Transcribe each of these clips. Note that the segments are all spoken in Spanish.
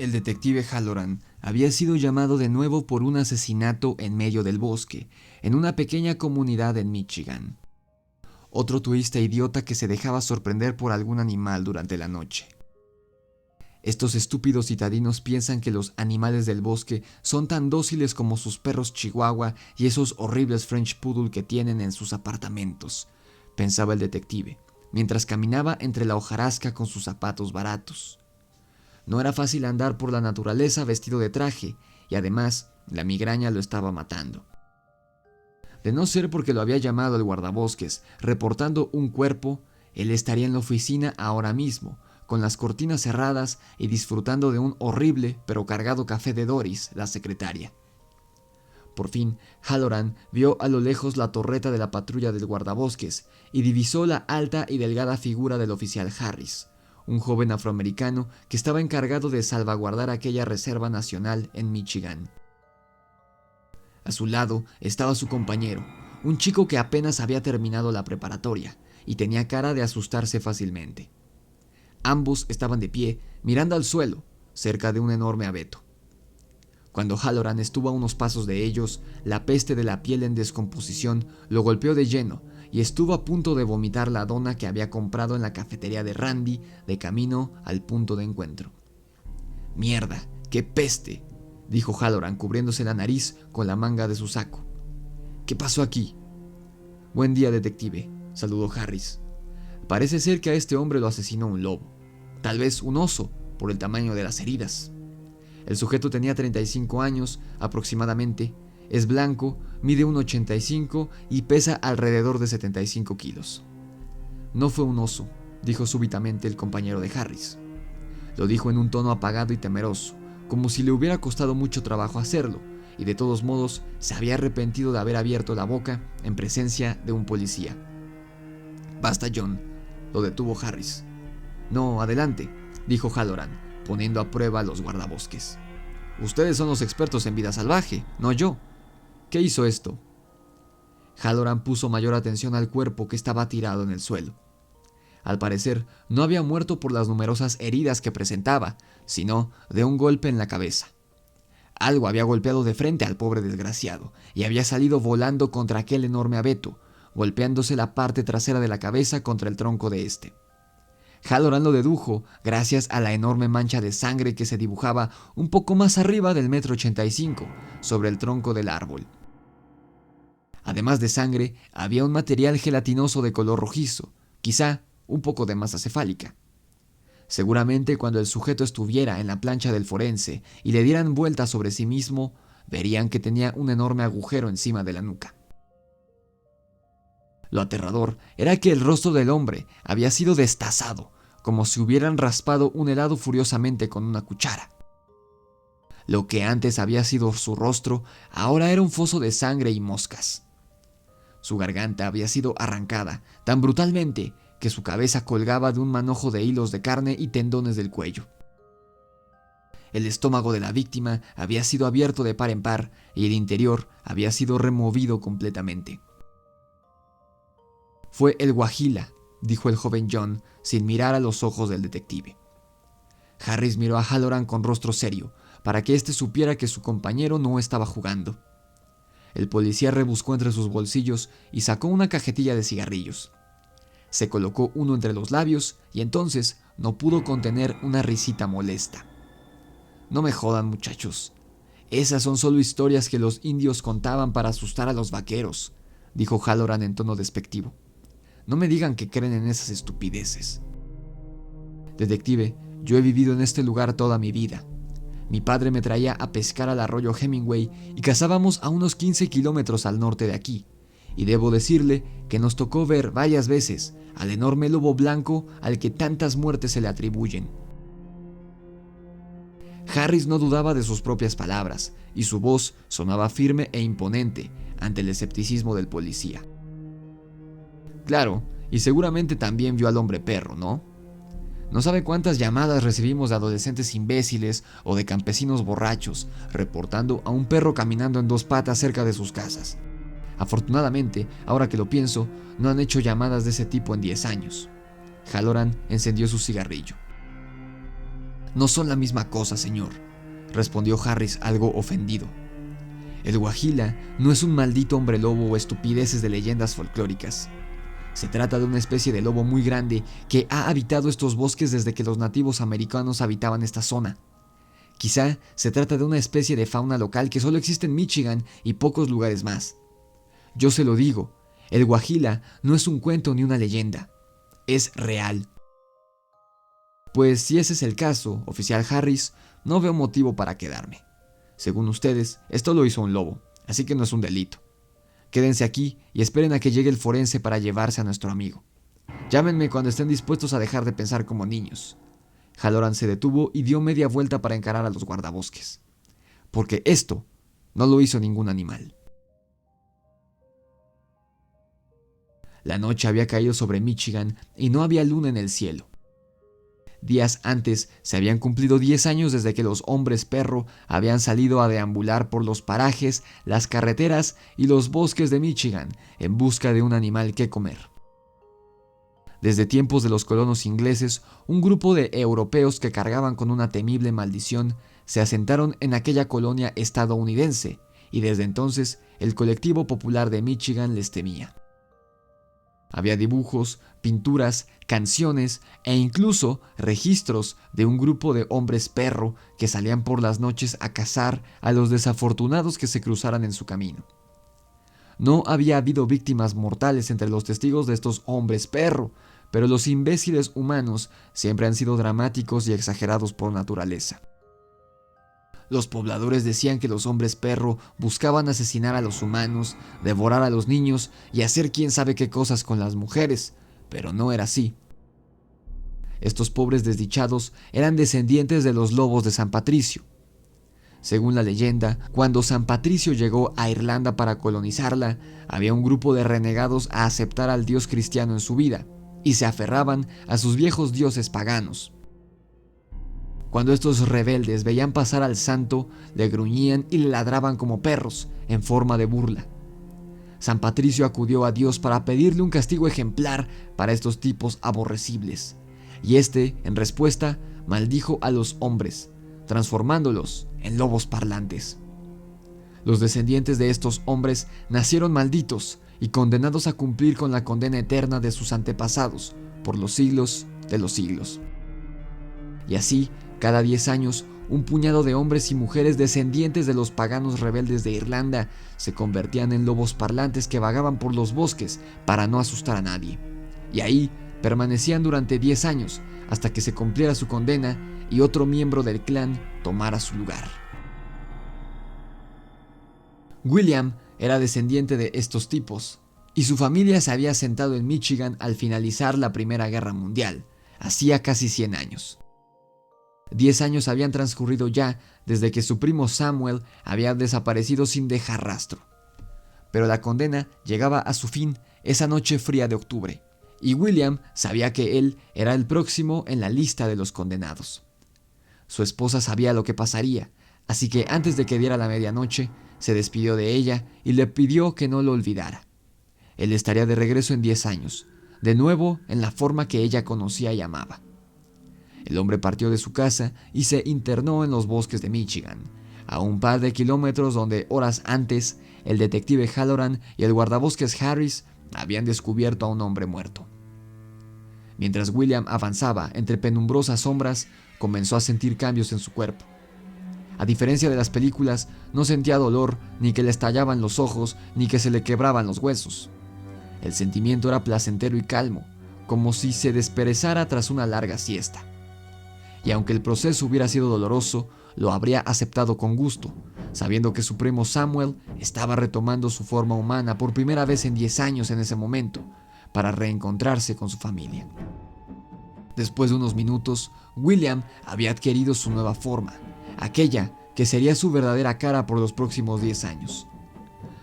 El detective Halloran había sido llamado de nuevo por un asesinato en medio del bosque, en una pequeña comunidad en Michigan. Otro turista idiota que se dejaba sorprender por algún animal durante la noche. Estos estúpidos citadinos piensan que los animales del bosque son tan dóciles como sus perros chihuahua y esos horribles French Poodle que tienen en sus apartamentos, pensaba el detective, mientras caminaba entre la hojarasca con sus zapatos baratos. No era fácil andar por la naturaleza vestido de traje, y además la migraña lo estaba matando. De no ser porque lo había llamado el guardabosques reportando un cuerpo, él estaría en la oficina ahora mismo, con las cortinas cerradas y disfrutando de un horrible pero cargado café de Doris, la secretaria. Por fin, Halloran vio a lo lejos la torreta de la patrulla del guardabosques y divisó la alta y delgada figura del oficial Harris, un joven afroamericano que estaba encargado de salvaguardar aquella reserva nacional en Michigan. A su lado estaba su compañero, un chico que apenas había terminado la preparatoria y tenía cara de asustarse fácilmente. Ambos estaban de pie, mirando al suelo, cerca de un enorme abeto. Cuando Halloran estuvo a unos pasos de ellos, la peste de la piel en descomposición lo golpeó de lleno y estuvo a punto de vomitar la dona que había comprado en la cafetería de Randy de camino al punto de encuentro. «¡Mierda! ¡Qué peste!», dijo Halloran cubriéndose la nariz con la manga de su saco. «¿Qué pasó aquí?». «Buen día, detective», saludó Harris. «Parece ser que a este hombre lo asesinó un lobo. Tal vez un oso, por el tamaño de las heridas». El sujeto tenía 35 años aproximadamente, es blanco, mide 1,85 y pesa alrededor de 75 kilos. «No fue un oso», dijo súbitamente el compañero de Harris. Lo dijo en un tono apagado y temeroso, como si le hubiera costado mucho trabajo hacerlo, y de todos modos se había arrepentido de haber abierto la boca en presencia de un policía. «Basta, John», lo detuvo Harris. «No, adelante», dijo Halloran, poniendo a prueba a los guardabosques. «Ustedes son los expertos en vida salvaje, no yo. ¿Qué hizo esto?». Halloran puso mayor atención al cuerpo que estaba tirado en el suelo. Al parecer, no había muerto por las numerosas heridas que presentaba, sino de un golpe en la cabeza. Algo había golpeado de frente al pobre desgraciado y había salido volando contra aquel enorme abeto, golpeándose la parte trasera de la cabeza contra el tronco de este. Halloran lo dedujo gracias a la enorme mancha de sangre que se dibujaba un poco más arriba del 1,85 m sobre el tronco del árbol. Además de sangre, había un material gelatinoso de color rojizo, quizá un poco de masa cefálica. Seguramente cuando el sujeto estuviera en la plancha del forense y le dieran vueltas sobre sí mismo, verían que tenía un enorme agujero encima de la nuca. Lo aterrador era que el rostro del hombre había sido destazado, como si hubieran raspado un helado furiosamente con una cuchara. Lo que antes había sido su rostro, ahora era un foso de sangre y moscas. Su garganta había sido arrancada tan brutalmente que su cabeza colgaba de un manojo de hilos de carne y tendones del cuello. El estómago de la víctima había sido abierto de par en par y el interior había sido removido completamente. «Fue el Guajila», dijo el joven John sin mirar a los ojos del detective. Harris miró a Halloran con rostro serio, para que éste supiera que su compañero no estaba jugando. El policía rebuscó entre sus bolsillos y sacó una cajetilla de cigarrillos. Se colocó uno entre los labios y entonces no pudo contener una risita molesta. «No me jodan, muchachos. Esas son solo historias que los indios contaban para asustar a los vaqueros», dijo Halloran en tono despectivo. «No me digan que creen en esas estupideces». «Detective, yo he vivido en este lugar toda mi vida. Mi padre me traía a pescar al arroyo Hemingway y cazábamos a unos 15 kilómetros al norte de aquí. Y debo decirle que nos tocó ver varias veces al enorme lobo blanco al que tantas muertes se le atribuyen». Harris no dudaba de sus propias palabras y su voz sonaba firme e imponente ante el escepticismo del policía. «Claro, y seguramente también vio al hombre perro, ¿no? No sabe cuántas llamadas recibimos de adolescentes imbéciles o de campesinos borrachos reportando a un perro caminando en dos patas cerca de sus casas. Afortunadamente, ahora que lo pienso, no han hecho llamadas de ese tipo en 10 años. Halloran encendió su cigarrillo. No son la misma cosa, señor, respondió Harris algo ofendido. El Guajila no es un maldito hombre lobo o estupideces de leyendas folclóricas. Se trata de una especie de lobo muy grande que ha habitado estos bosques desde que los nativos americanos habitaban esta zona. Quizá se trata de una especie de fauna local que solo existe en Michigan y pocos lugares más. Yo se lo digo, el Guajila no es un cuento ni una leyenda, es real. Pues si ese es el caso, oficial Harris, no veo motivo para quedarme. Según ustedes, esto lo hizo un lobo, así que no es un delito. Quédense aquí y esperen a que llegue el forense para llevarse a nuestro amigo. Llámenme cuando estén dispuestos a dejar de pensar como niños. Halloran se detuvo y dio media vuelta para encarar a los guardabosques. Porque esto no lo hizo ningún animal. La noche había caído sobre Michigan y no había luna en el cielo. Días antes se habían cumplido 10 años desde que los hombres perro habían salido a deambular por los parajes, las carreteras y los bosques de Michigan en busca de un animal que comer. Desde tiempos de los colonos ingleses, un grupo de europeos que cargaban con una temible maldición se asentaron en aquella colonia estadounidense y desde entonces el colectivo popular de Michigan les temía. Había dibujos, pinturas, canciones e incluso registros de un grupo de hombres perro que salían por las noches a cazar a los desafortunados que se cruzaran en su camino. No había habido víctimas mortales entre los testigos de estos hombres perro, pero los imbéciles humanos siempre han sido dramáticos y exagerados por naturaleza. Los pobladores decían que los hombres perro buscaban asesinar a los humanos, devorar a los niños y hacer quién sabe qué cosas con las mujeres, pero no era así. Estos pobres desdichados eran descendientes de los lobos de San Patricio. Según la leyenda, cuando San Patricio llegó a Irlanda para colonizarla, había un grupo de renegados a aceptar al dios cristiano en su vida, y se aferraban a sus viejos dioses paganos. Cuando estos rebeldes veían pasar al santo, le gruñían y le ladraban como perros, en forma de burla. San Patricio acudió a Dios para pedirle un castigo ejemplar para estos tipos aborrecibles, y este, en respuesta, maldijo a los hombres, transformándolos en lobos parlantes. Los descendientes de estos hombres nacieron malditos y condenados a cumplir con la condena eterna de sus antepasados por los siglos de los siglos. Y así, cada 10 años, un puñado de hombres y mujeres descendientes de los paganos rebeldes de Irlanda se convertían en lobos parlantes que vagaban por los bosques para no asustar a nadie. Y ahí permanecían durante 10 años hasta que se cumpliera su condena y otro miembro del clan tomara su lugar. William era descendiente de estos tipos, y su familia se había asentado en Michigan al finalizar la Primera Guerra Mundial, hacía casi 100 años. 10 años habían transcurrido ya desde que su primo Samuel había desaparecido sin dejar rastro. Pero la condena llegaba a su fin esa noche fría de octubre, y William sabía que él era el próximo en la lista de los condenados. Su esposa sabía lo que pasaría, así que antes de que diera la medianoche, se despidió de ella y le pidió que no lo olvidara. Él estaría de regreso en 10 años, de nuevo en la forma que ella conocía y amaba. El hombre partió de su casa y se internó en los bosques de Michigan, a un par de kilómetros donde horas antes el detective Halloran y el guardabosques Harris habían descubierto a un hombre muerto. Mientras William avanzaba entre penumbrosas sombras, comenzó a sentir cambios en su cuerpo. A diferencia de las películas, no sentía dolor, ni que le estallaban los ojos, ni que se le quebraban los huesos. El sentimiento era placentero y calmo, como si se desperezara tras una larga siesta. Y aunque el proceso hubiera sido doloroso, lo habría aceptado con gusto, sabiendo que su primo Samuel estaba retomando su forma humana por primera vez en 10 años en ese momento, para reencontrarse con su familia. Después de unos minutos, William había adquirido su nueva forma, aquella que sería su verdadera cara por los próximos 10 años.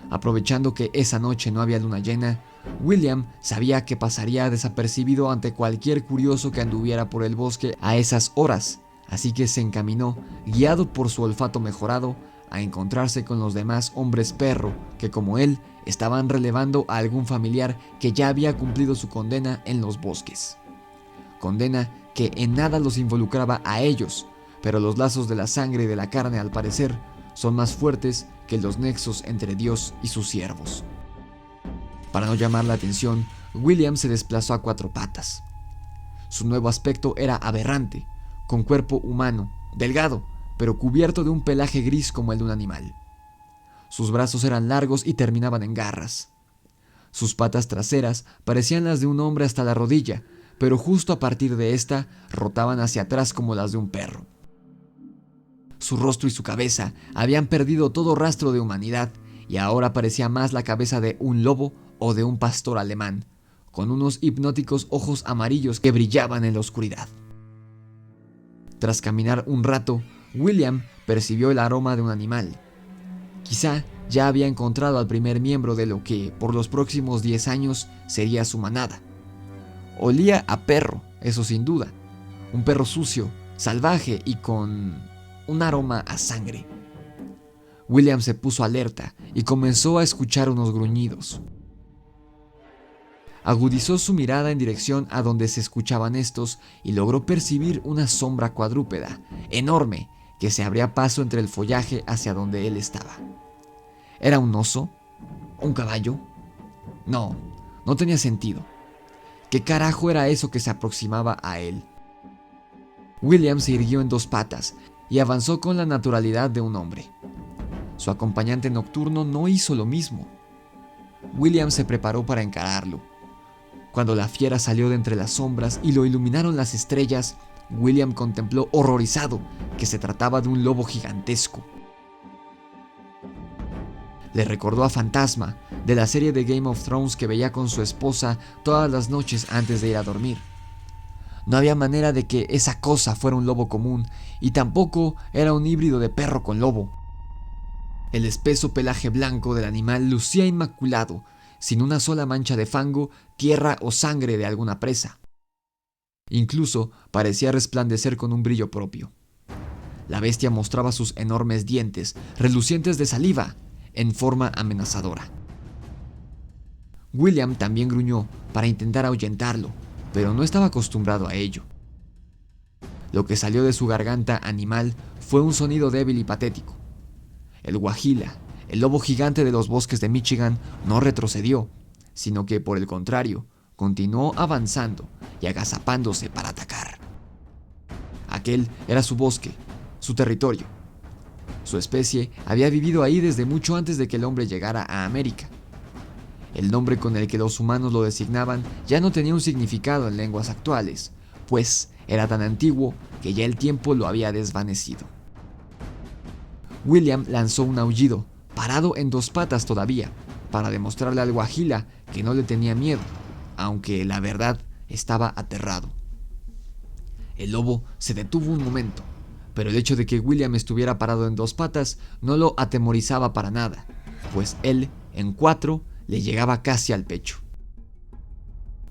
Aprovechando que esa noche no había luna llena, William sabía que pasaría desapercibido ante cualquier curioso que anduviera por el bosque a esas horas, así que se encaminó, guiado por su olfato mejorado, a encontrarse con los demás hombres perro que, como él, estaban relevando a algún familiar que ya había cumplido su condena en los bosques. Condena que en nada los involucraba a ellos, pero los lazos de la sangre y de la carne, al parecer, son más fuertes que los nexos entre Dios y sus siervos. Para no llamar la atención, William se desplazó a 4 patas. Su nuevo aspecto era aberrante, con cuerpo humano, delgado, pero cubierto de un pelaje gris como el de un animal. Sus brazos eran largos y terminaban en garras. Sus patas traseras parecían las de un hombre hasta la rodilla, pero justo a partir de esta rotaban hacia atrás como las de un perro. Su rostro y su cabeza habían perdido todo rastro de humanidad y ahora parecía más la cabeza de un lobo o de un pastor alemán, con unos hipnóticos ojos amarillos que brillaban en la oscuridad. Tras caminar un rato, William percibió el aroma de un animal. Quizá ya había encontrado al primer miembro de lo que, por los próximos 10 años, sería su manada. Olía a perro, eso sin duda. Un perro sucio, salvaje y con un aroma a sangre. William se puso alerta y comenzó a escuchar unos gruñidos. Agudizó su mirada en dirección a donde se escuchaban estos y logró percibir una sombra cuadrúpeda, enorme, que se abría paso entre el follaje hacia donde él estaba. ¿Era un oso? ¿Un caballo? No, no tenía sentido. ¿Qué carajo era eso que se aproximaba a él? William se irguió en 2 patas y avanzó con la naturalidad de un hombre. Su acompañante nocturno no hizo lo mismo. William se preparó para encararlo. Cuando la fiera salió de entre las sombras y lo iluminaron las estrellas, William contempló horrorizado que se trataba de un lobo gigantesco. Le recordó a Fantasma, de la serie de Game of Thrones que veía con su esposa todas las noches antes de ir a dormir. No había manera de que esa cosa fuera un lobo común, y tampoco era un híbrido de perro con lobo. El espeso pelaje blanco del animal lucía inmaculado, sin una sola mancha de fango, tierra o sangre de alguna presa. Incluso parecía resplandecer con un brillo propio. La bestia mostraba sus enormes dientes, relucientes de saliva, en forma amenazadora. William también gruñó para intentar ahuyentarlo, pero no estaba acostumbrado a ello. Lo que salió de su garganta animal fue un sonido débil y patético. El guajila, el lobo gigante de los bosques de Michigan, no retrocedió, sino que, por el contrario, continuó avanzando y agazapándose para atacar. Aquel era su bosque, su territorio. Su especie había vivido ahí desde mucho antes de que el hombre llegara a América. El nombre con el que los humanos lo designaban ya no tenía un significado en lenguas actuales, pues era tan antiguo que ya el tiempo lo había desvanecido. William lanzó un aullido, parado en 2 patas todavía, para demostrarle al guajila que no le tenía miedo, aunque la verdad estaba aterrado. El lobo se detuvo un momento, pero el hecho de que William estuviera parado en 2 patas no lo atemorizaba para nada, pues él, en 4, le llegaba casi al pecho.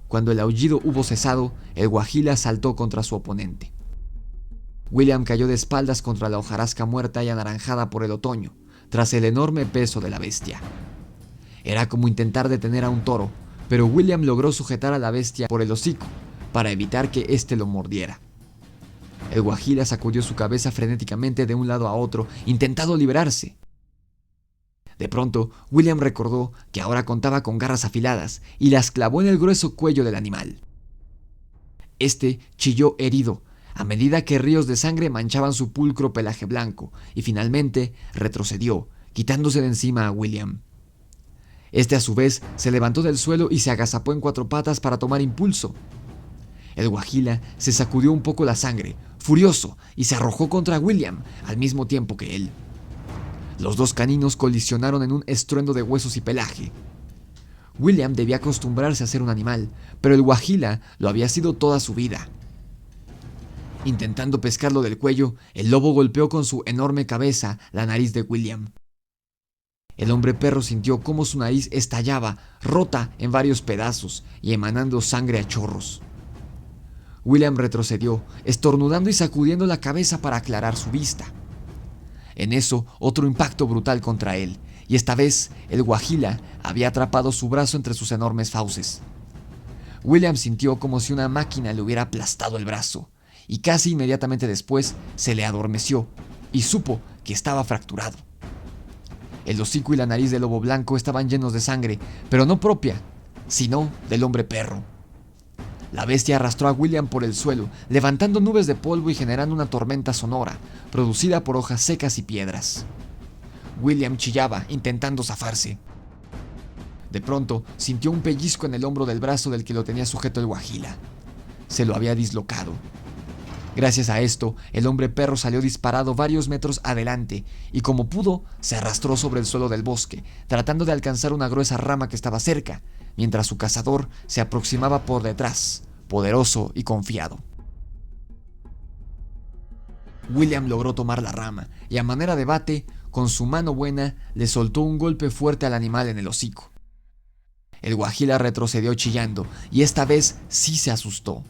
Cuando el aullido hubo cesado, el guajila saltó contra su oponente. William cayó de espaldas contra la hojarasca muerta y anaranjada por el otoño, tras el enorme peso de la bestia. Era como intentar detener a un toro, pero William logró sujetar a la bestia por el hocico, para evitar que éste lo mordiera. El guajila sacudió su cabeza frenéticamente de un lado a otro, intentando liberarse. De pronto, William recordó que ahora contaba con garras afiladas y las clavó en el grueso cuello del animal. Este chilló herido, a medida que ríos de sangre manchaban su pulcro pelaje blanco, y finalmente retrocedió, quitándose de encima a William. Este a su vez se levantó del suelo y se agazapó en 4 patas para tomar impulso. El guajila se sacudió un poco la sangre, furioso, y se arrojó contra William al mismo tiempo que él. Los 2 caninos colisionaron en un estruendo de huesos y pelaje. William debía acostumbrarse a ser un animal, pero el guajila lo había sido toda su vida. Intentando pescarlo del cuello, el lobo golpeó con su enorme cabeza la nariz de William. El hombre perro sintió cómo su nariz estallaba, rota en varios pedazos y emanando sangre a chorros. William retrocedió, estornudando y sacudiendo la cabeza para aclarar su vista. En eso, otro impacto brutal contra él, y esta vez el guajila había atrapado su brazo entre sus enormes fauces. William sintió como si una máquina le hubiera aplastado el brazo, y casi inmediatamente después se le adormeció y supo que estaba fracturado. El hocico y la nariz del lobo blanco estaban llenos de sangre, pero no propia, sino del hombre perro. La bestia arrastró a William por el suelo, levantando nubes de polvo y generando una tormenta sonora, producida por hojas secas y piedras. William chillaba, intentando zafarse. De pronto, sintió un pellizco en el hombro del brazo del que lo tenía sujeto el guajila. Se lo había dislocado. Gracias a esto, el hombre perro salió disparado varios metros adelante y como pudo, se arrastró sobre el suelo del bosque, tratando de alcanzar una gruesa rama que estaba cerca, mientras su cazador se aproximaba por detrás, poderoso y confiado. William logró tomar la rama y a manera de bate, con su mano buena, le soltó un golpe fuerte al animal en el hocico. El guajila retrocedió chillando y esta vez sí se asustó.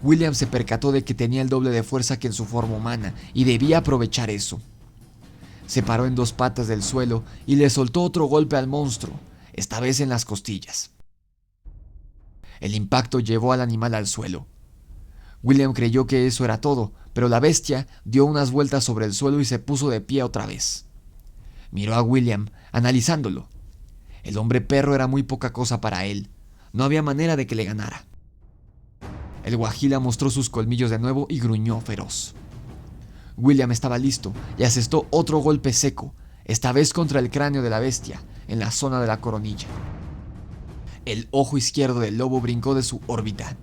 William se percató de que tenía el doble de fuerza que en su forma humana y debía aprovechar eso. Se paró en dos patas del suelo y le soltó otro golpe al monstruo, esta vez en las costillas. El impacto llevó al animal al suelo. William creyó que eso era todo, pero la bestia dio unas vueltas sobre el suelo y se puso de pie otra vez. Miró a William, analizándolo. El hombre perro era muy poca cosa para él. No había manera de que le ganara. El guajila mostró sus colmillos de nuevo y gruñó feroz. William estaba listo y asestó otro golpe seco, esta vez contra el cráneo de la bestia, en la zona de la coronilla. El ojo izquierdo del lobo brincó de su órbita.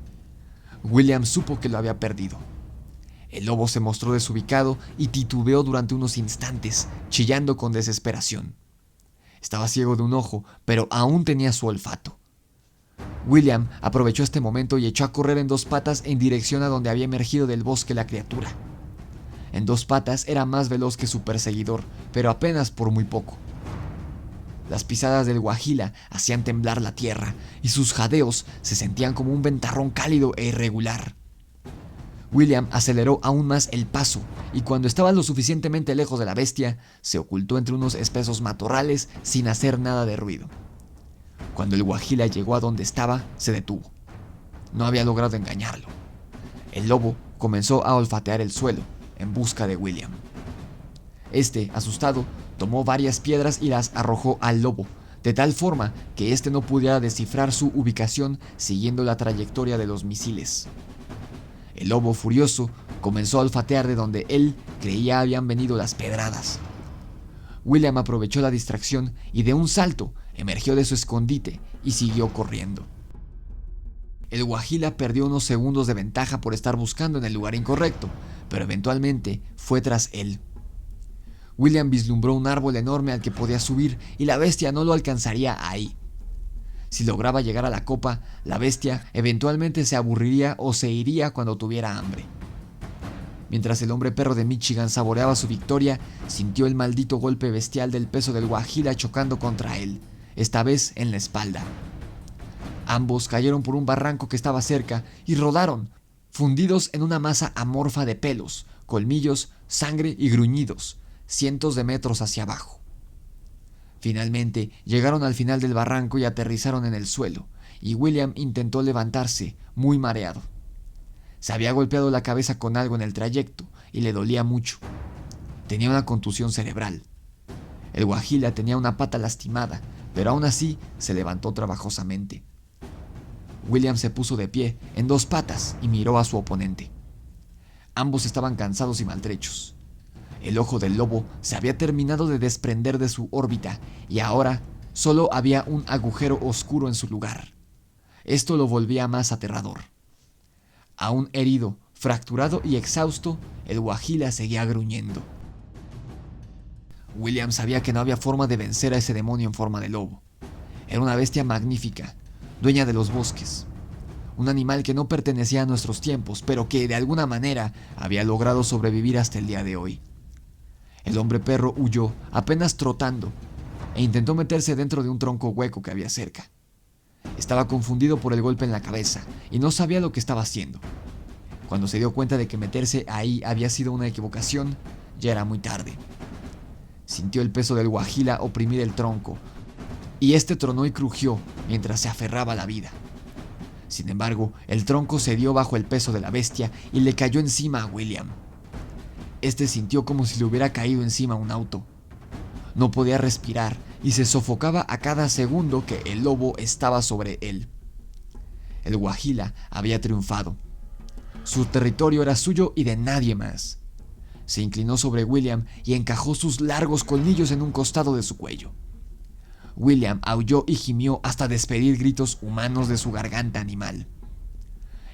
William supo que lo había perdido. El lobo se mostró desubicado y titubeó durante unos instantes, chillando con desesperación. Estaba ciego de un ojo, pero aún tenía su olfato. William aprovechó este momento y echó a correr en dos patas en dirección a donde había emergido del bosque la criatura. En dos patas era más veloz que su perseguidor, pero apenas por muy poco. Las pisadas del guajila hacían temblar la tierra y sus jadeos se sentían como un ventarrón cálido e irregular. William aceleró aún más el paso y cuando estaba lo suficientemente lejos de la bestia, se ocultó entre unos espesos matorrales sin hacer nada de ruido. Cuando el guajila llegó a donde estaba, se detuvo. No había logrado engañarlo. El lobo comenzó a olfatear el suelo en busca de William. Este, asustado, tomó varias piedras y las arrojó al lobo, de tal forma que éste no pudiera descifrar su ubicación siguiendo la trayectoria de los misiles. El lobo, furioso, comenzó a olfatear de donde él creía habían venido las pedradas. William aprovechó la distracción y de un salto emergió de su escondite y siguió corriendo. El guajila perdió unos segundos de ventaja por estar buscando en el lugar incorrecto, pero eventualmente fue tras él. William vislumbró un árbol enorme al que podía subir y la bestia no lo alcanzaría ahí. Si lograba llegar a la copa, la bestia eventualmente se aburriría o se iría cuando tuviera hambre. Mientras el hombre perro de Michigan saboreaba su victoria, sintió el maldito golpe bestial del peso del guajila chocando contra él, esta vez en la espalda. Ambos cayeron por un barranco que estaba cerca y rodaron, fundidos en una masa amorfa de pelos, colmillos, sangre y gruñidos, cientos de metros hacia abajo. Finalmente llegaron al final del barranco y aterrizaron en el suelo, y William intentó levantarse, muy mareado. Se había golpeado la cabeza con algo en el trayecto y le dolía mucho. Tenía una contusión cerebral. El guajila tenía una pata lastimada, pero aún así se levantó trabajosamente. William se puso de pie, en dos patas, y miró a su oponente. Ambos estaban cansados y maltrechos. El ojo del lobo se había terminado de desprender de su órbita y ahora solo había un agujero oscuro en su lugar. Esto lo volvía más aterrador. Aún herido, fracturado y exhausto, el guajila seguía gruñendo. William sabía que no había forma de vencer a ese demonio en forma de lobo. Era una bestia magnífica, dueña de los bosques. Un animal que no pertenecía a nuestros tiempos, pero que de alguna manera había logrado sobrevivir hasta el día de hoy. El hombre perro huyó, apenas trotando, e intentó meterse dentro de un tronco hueco que había cerca. Estaba confundido por el golpe en la cabeza y no sabía lo que estaba haciendo. Cuando se dio cuenta de que meterse ahí había sido una equivocación, ya era muy tarde. Sintió el peso del guajila oprimir el tronco, y este tronó y crujió mientras se aferraba a la vida. Sin embargo, el tronco cedió bajo el peso de la bestia y le cayó encima a William. Este sintió como si le hubiera caído encima un auto. No podía respirar y se sofocaba a cada segundo que el lobo estaba sobre él. El Guajila había triunfado. Su territorio era suyo y de nadie más. Se inclinó sobre William y encajó sus largos colmillos en un costado de su cuello. William aulló y gimió hasta despedir gritos humanos de su garganta animal.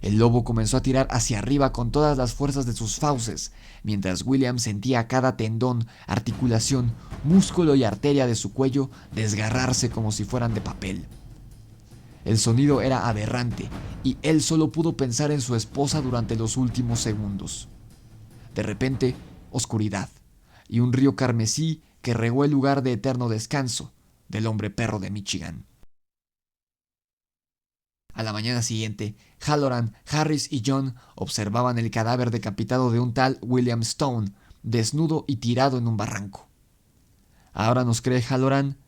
El lobo comenzó a tirar hacia arriba con todas las fuerzas de sus fauces, mientras William sentía cada tendón, articulación, músculo y arteria de su cuello desgarrarse como si fueran de papel. El sonido era aberrante, y él solo pudo pensar en su esposa durante los últimos segundos. De repente, oscuridad, y un río carmesí que regó el lugar de eterno descanso del hombre perro de Michigan. A la mañana siguiente, Halloran, Harris y John observaban el cadáver decapitado de un tal William Stone, desnudo y tirado en un barranco. ¿Ahora nos cree Halloran?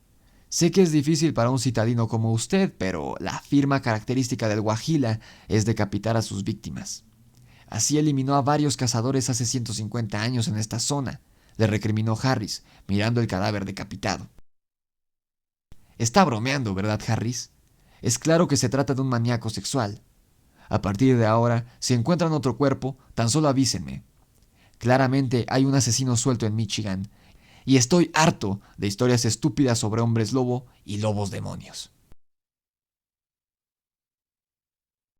Sé que es difícil para un citadino como usted, pero la firma característica del Guajila es decapitar a sus víctimas. Así eliminó a varios cazadores hace 150 años en esta zona, le recriminó Harris, mirando el cadáver decapitado. Está bromeando, ¿verdad, Harris? Es claro que se trata de un maníaco sexual. A partir de ahora, si encuentran otro cuerpo, tan solo avísenme. Claramente hay un asesino suelto en Michigan, y estoy harto de historias estúpidas sobre hombres lobo y lobos demonios.